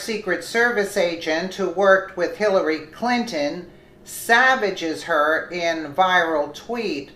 Secret Service agent who worked with Hillary Clinton savages her in viral tweet.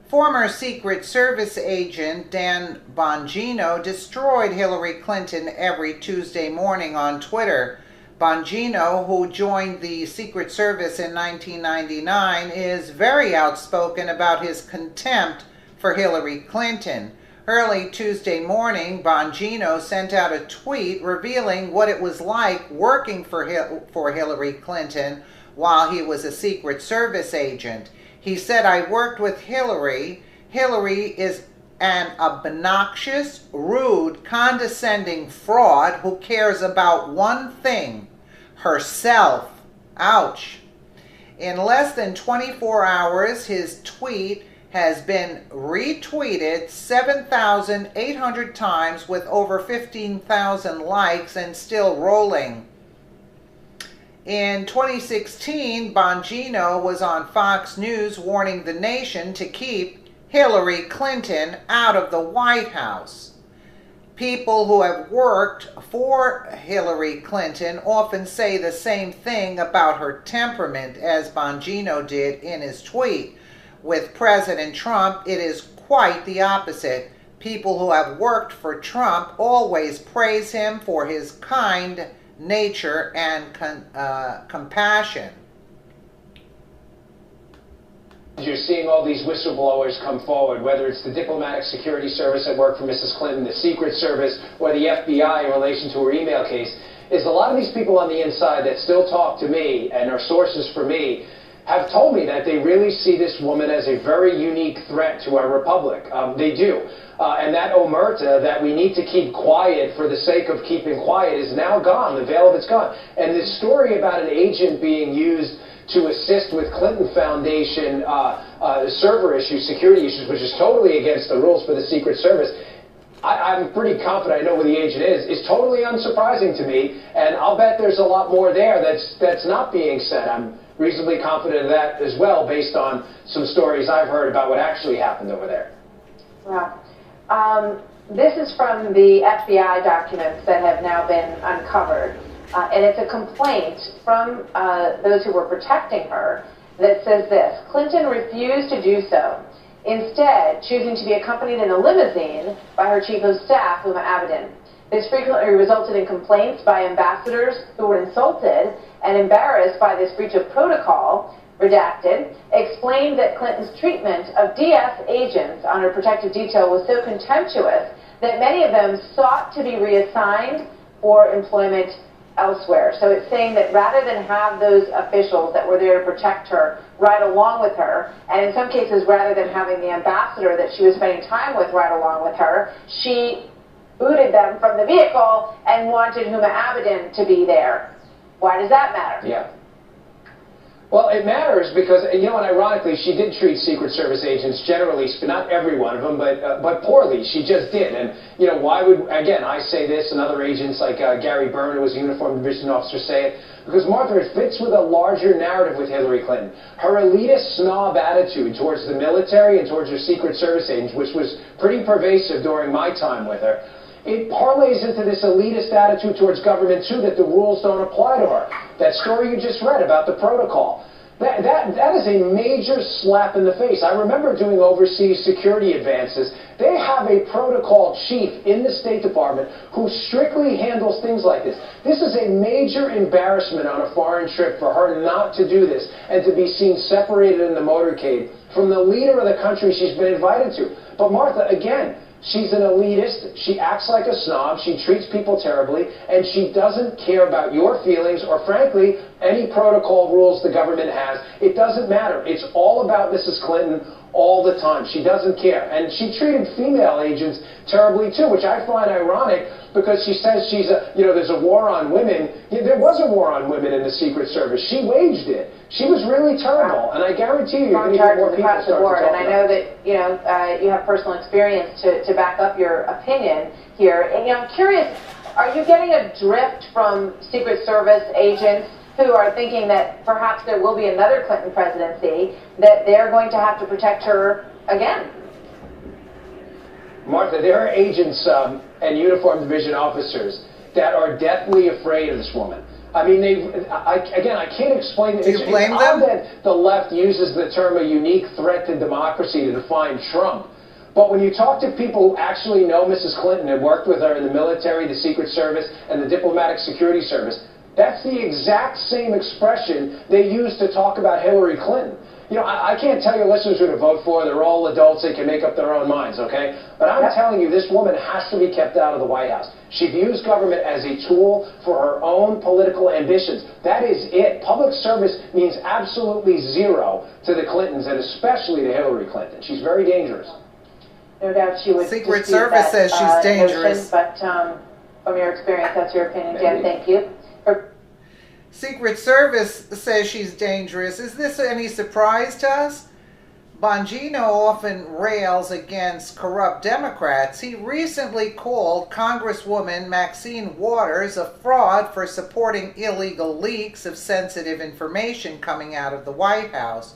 Former Secret Service agent Dan Bongino destroyed Hillary Clinton every Tuesday morning on Twitter. Bongino, who joined the Secret Service in 1999, is very outspoken about his contempt for Hillary Clinton. Early Tuesday morning, Bongino sent out a tweet revealing what it was like working for Hillary Clinton while he was a Secret Service agent. He said, "I worked with Hillary. Hillary is an obnoxious, rude, condescending fraud who cares about one thing, herself." Ouch. In less than 24 hours, his tweet has been retweeted 7,800 times with over 15,000 likes and still rolling. In 2016, Bongino was on Fox News warning the nation to keep Hillary Clinton out of the White House. People who have worked for Hillary Clinton often say the same thing about her temperament as Bongino did in his tweet. With President Trump, it is quite the opposite. People who have worked for Trump always praise him for his kind nature and compassion. You're seeing all these whistleblowers come forward, whether it's the diplomatic security service that worked for Mrs. Clinton, the Secret Service, or the FBI in relation to her email case, is a lot of these people on the inside that still talk to me and are sources for me have told me that they really see this woman as a very unique threat to our republic. They do. And that omerta that we need to keep quiet for the sake of keeping quiet is now gone. The veil of it's gone. And this story about an agent being used to assist with Clinton Foundation server issues, security issues, which is totally against the rules for the Secret Service, I'm pretty confident I know who the agent is totally unsurprising to me. And I'll bet there's a lot more there that's not being said. I'm reasonably confident of that as well, based on some stories I've heard about what actually happened over there. Wow. This is from the FBI documents that have now been uncovered. And it's a complaint from those who were protecting her that says this: Clinton refused to do so, instead choosing to be accompanied in a limousine by her chief of staff, Huma Abedin. This frequently resulted in complaints by ambassadors who were insulted and embarrassed by this breach of protocol. Redacted explained that Clinton's treatment of DS agents on her protective detail was so contemptuous that many of them sought to be reassigned for employment elsewhere. So it's saying that rather than have those officials that were there to protect her ride along with her, and in some cases rather than having the ambassador that she was spending time with ride along with her, she booted them from the vehicle and wanted Huma Abedin to be there. Why does that matter? Yeah. Well, it matters because, you know, and ironically, she did treat Secret Service agents generally, not every one of them, but poorly. She just did. And, you know, why would, again, I say this and other agents like Gary Byrne, who was a uniformed division officer, say it, because, Martha, it fits with a larger narrative with Hillary Clinton. Her elitist snob attitude towards the military and towards her Secret Service agents, which was pretty pervasive during my time with her, it parlays into this elitist attitude towards government, too, that the rules don't apply to her. That story you just read about the protocol, that is a major slap in the face. I remember doing overseas security advances. They have a protocol chief in the State Department who strictly handles things like this. This is a major embarrassment on a foreign trip for her not to do this and to be seen separated in the motorcade from the leader of the country she's been invited to. But Martha, again, she's an elitist, she acts like a snob, she treats people terribly, and she doesn't care about your feelings or, frankly, any protocol rules the government has. It doesn't matter. It's all about Mrs. Clinton all the time. She doesn't care. And she treated female agents terribly, too, which I find ironic because she says she's a, you know, there's a war on women. Yeah, there was a war on women in the Secret Service. She waged it. She was really terrible. And I guarantee you, you're going to get more people start to talk about it. And I know that, you know, you have personal experience to back up your opinion here. And, you know, I'm curious, are you getting a drift from Secret Service agents who are thinking that perhaps there will be another Clinton presidency, that they're going to have to protect her again? Martha, there are agents and uniformed division officers that are deathly afraid of this woman. I mean, again, I can't explain it. Do you blame them? It's odd that the left uses the term a unique threat to democracy to define Trump. But when you talk to people who actually know Mrs. Clinton and worked with her in the military, the Secret Service, and the Diplomatic Security Service, that's the exact same expression they use to talk about Hillary Clinton. You know, I can't tell your listeners who to vote for. They're all adults. They can make up their own minds, okay? But I'm telling you, this woman has to be kept out of the White House. She views government as a tool for her own political ambitions. That is it. Public service means absolutely zero to the Clintons, and especially to Hillary Clinton. She's very dangerous. No doubt she would. Secret Service says she's dangerous. Notion, but from your experience, that's your opinion, Dan. Thank you. Secret Service says she's dangerous. Is this any surprise to us? Bongino often rails against corrupt Democrats. He recently called Congresswoman Maxine Waters a fraud for supporting illegal leaks of sensitive information coming out of the White House.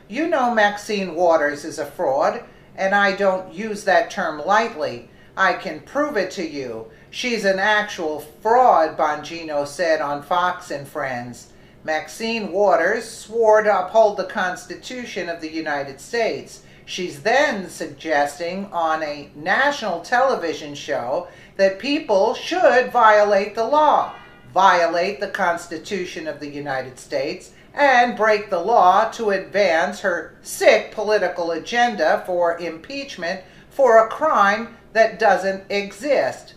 You know Maxine Waters is a fraud, and I don't use that term lightly. I can prove it to you. She's an actual fraud, Bongino said on Fox and Friends. Maxine Waters swore to uphold the Constitution of the United States. She's then suggesting on a national television show that people should violate the law, violate the Constitution of the United States, and break the law to advance her sick political agenda for impeachment for a crime that doesn't exist.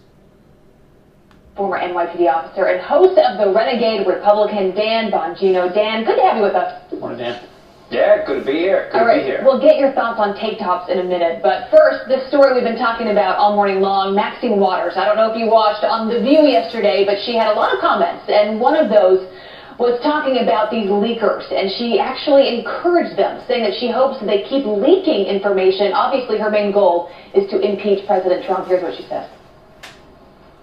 Former NYPD officer and host of the Renegade Republican, Dan Bongino. Dan, good to have you with us. Good morning, Dan. Yeah, good to be here. Good to be here. We'll get your thoughts on take tops in a minute, but first, this story we've been talking about all morning long, Maxine Waters. I don't know if you watched on The View yesterday, but she had a lot of comments, and one of those was talking about these leakers, and she actually encouraged them, saying that she hopes that they keep leaking information. Obviously, her main goal is to impeach President Trump. Here's what she says.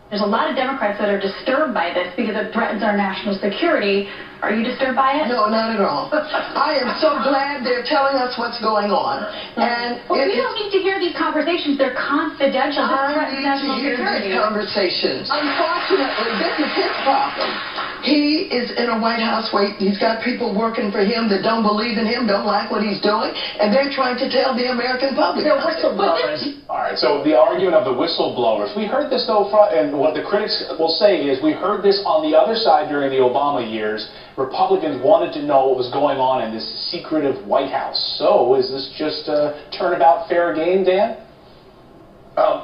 There's a lot of Democrats that are disturbed by this because it threatens our national security. Are you disturbed by it? No, not at all. I am so glad they're telling us what's going on. And well, we don't need to hear these conversations. They're confidential. This threatens national security. These conversations. Unfortunately, this is his problem. He is in a White House where he's got people working for him that don't believe in him, don't like what he's doing, and they're trying to tell the American public. They're whistleblowers. All right, so the argument of the whistleblowers. We heard this, though, and what the critics will say is we heard this on the other side during the Obama years. Republicans wanted to know what was going on in this secretive White House. So is this just a turnabout fair game, Dan?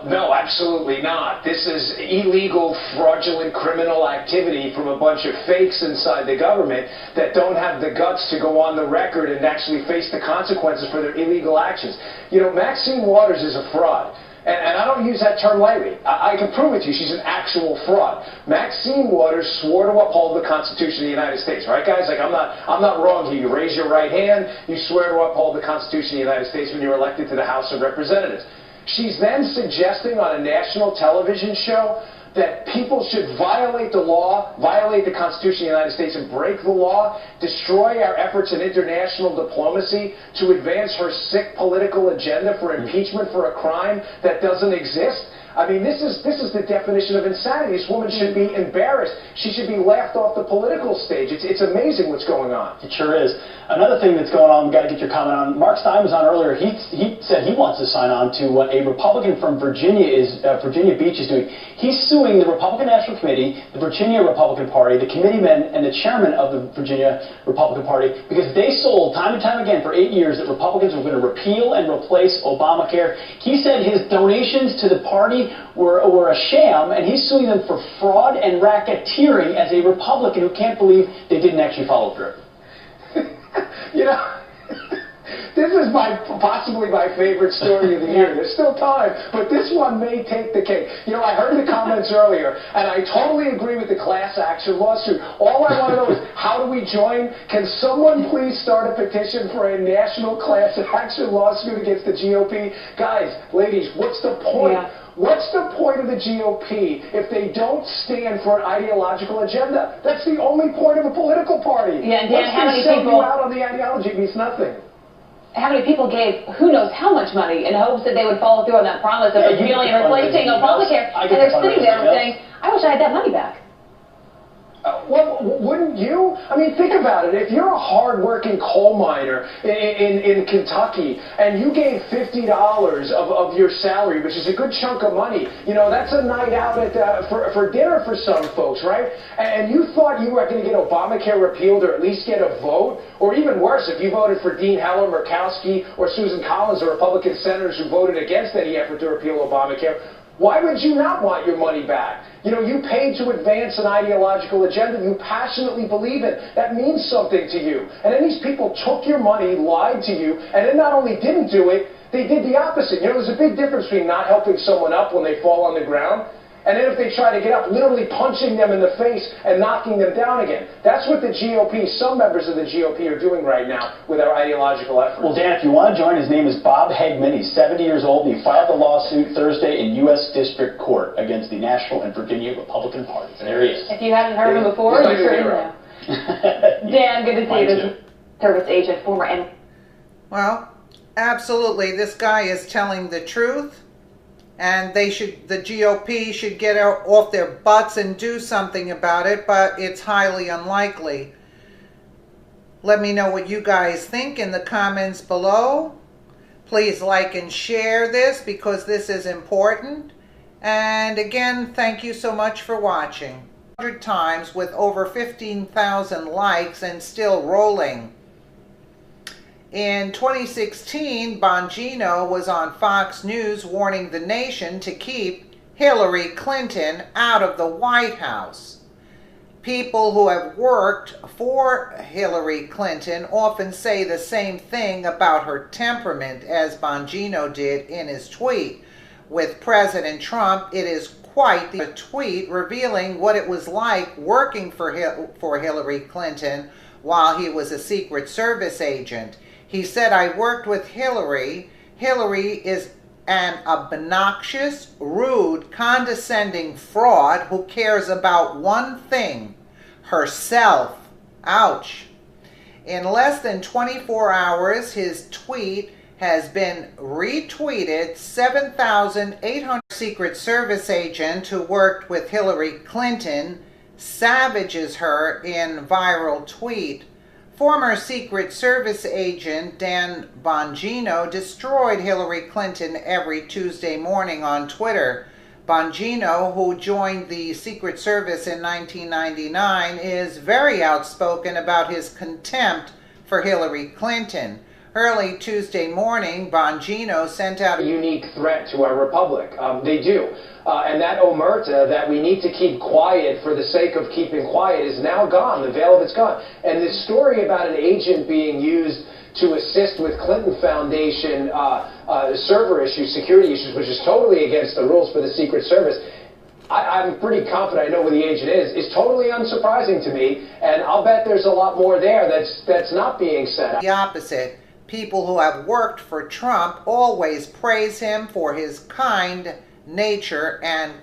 No, absolutely not. This is illegal, fraudulent, criminal activity from a bunch of fakes inside the government that don't have the guts to go on the record and actually face the consequences for their illegal actions. You know, Maxine Waters is a fraud. And I don't use that term lightly. I can prove it to you. She's an actual fraud. Maxine Waters swore to uphold the Constitution of the United States, right, guys? Like, I'm not wrong here. You raise your right hand. You swear to uphold the Constitution of the United States when you're elected to the House of Representatives. She's then suggesting on a national television show that people should violate the law, violate the Constitution of the United States and break the law, destroy our efforts in international diplomacy to advance her sick political agenda for impeachment for a crime that doesn't exist. I mean, this is the definition of insanity. This woman should be embarrassed. She should be laughed off the political stage. It's amazing what's going on. It sure is. Another thing that's going on, we've got to get your comment on. Mark Stein was on earlier. He said he wants to sign on to what a Republican from Virginia Beach is doing. He's suing the Republican National Committee, the Virginia Republican Party, the committeemen, and the chairman of the Virginia Republican Party because they sold time and time again for 8 years that Republicans were going to repeal and replace Obamacare. He said his donations to the party were a sham, and he's suing them for fraud and racketeering as a Republican who can't believe they didn't actually follow through. You know, this is possibly my favorite story of the year. There's still time, but this one may take the cake. You know, I heard the comments earlier, and I totally agree with the class action lawsuit. All I want to know is, how do we join? Can someone please start a petition for a national class action lawsuit against the GOP? Guys, ladies, what's the point? Yeah. What's the point of the GOP if they don't stand for an ideological agenda? That's the only point of a political party. Yeah, Dan, how many sell people you out on the ideology means nothing. how many people gave who knows how much money in hopes that they would follow through on that promise of repealing and replacing Obamacare, and they're sitting there saying, I wish I had that money back. Well, wouldn't you? I mean, think about it. If you're a hard-working coal miner in Kentucky and you gave $50 of your salary, which is a good chunk of money, you know, that's a night out at for dinner for some folks, right? And you thought you were going to get Obamacare repealed or at least get a vote, or even worse, if you voted for Dean Heller, Murkowski, or Susan Collins, or Republican senators who voted against any effort to repeal Obamacare, why would you not want your money back? You know, you paid to advance an ideological agenda you passionately believe in. That means something to you. And then these people took your money, lied to you, and then not only didn't do it, they did the opposite. You know, there's a big difference between not helping someone up when they fall on the ground, and then if they try to get up, literally punching them in the face and knocking them down again. That's what the GOP, some members of the GOP are doing right now with our ideological efforts. Well, Dan, if you want to join, his name is Bob Hegman. He's 70 years old, and he filed the lawsuit Thursday in U.S. District Court against the National and Virginia Republican parties. And there he is. If you haven't heard him before, you sure know. Dan, good to see you. This service agent, former and. Well, absolutely. This guy is telling the truth. And the GOP should get off their butts and do something about it, but it's highly unlikely. Let me know what you guys think in the comments below. Please like and share this because this is important. And again, thank you so much for watching. 100 times with over 15,000 likes and still rolling. In 2016, Bongino was on Fox News warning the nation to keep Hillary Clinton out of the White House. People who have worked for Hillary Clinton often say the same thing about her temperament as Bongino did in his tweet. With President Trump, it is quite the tweet revealing what it was like working for Hillary Clinton while he was a Secret Service agent. He said, I worked with Hillary. Hillary is an obnoxious, rude, condescending fraud who cares about one thing, herself. Ouch. In less than 24 hours, his tweet has been retweeted 7,800. Secret Service agent who worked with Hillary Clinton savages her in viral tweet. Former Secret Service agent Dan Bongino destroyed Hillary Clinton every Tuesday morning on Twitter. Bongino, who joined the Secret Service in 1999, is very outspoken about his contempt for Hillary Clinton. Early Tuesday morning, Bongino sent out a unique threat to our republic. They do. And that omerta that we need to keep quiet for the sake of keeping quiet is now gone. The veil of it's gone. And this story about an agent being used to assist with Clinton Foundation server issues, security issues, which is totally against the rules for the Secret Service, I'm pretty confident I know who the agent is totally unsurprising to me. And I'll bet there's a lot more there that's not being said. The opposite. People who have worked for Trump always praise him for his kind nature and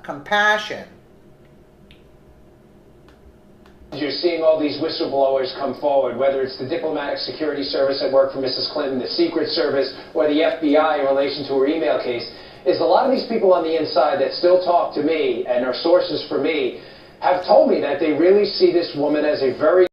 compassion. You're seeing all these whistleblowers come forward, whether it's the diplomatic security service that worked for Mrs. Clinton, the Secret Service, or the FBI in relation to her email case, is a lot of these people on the inside that still talk to me and are sources for me have told me that they really see this woman as a very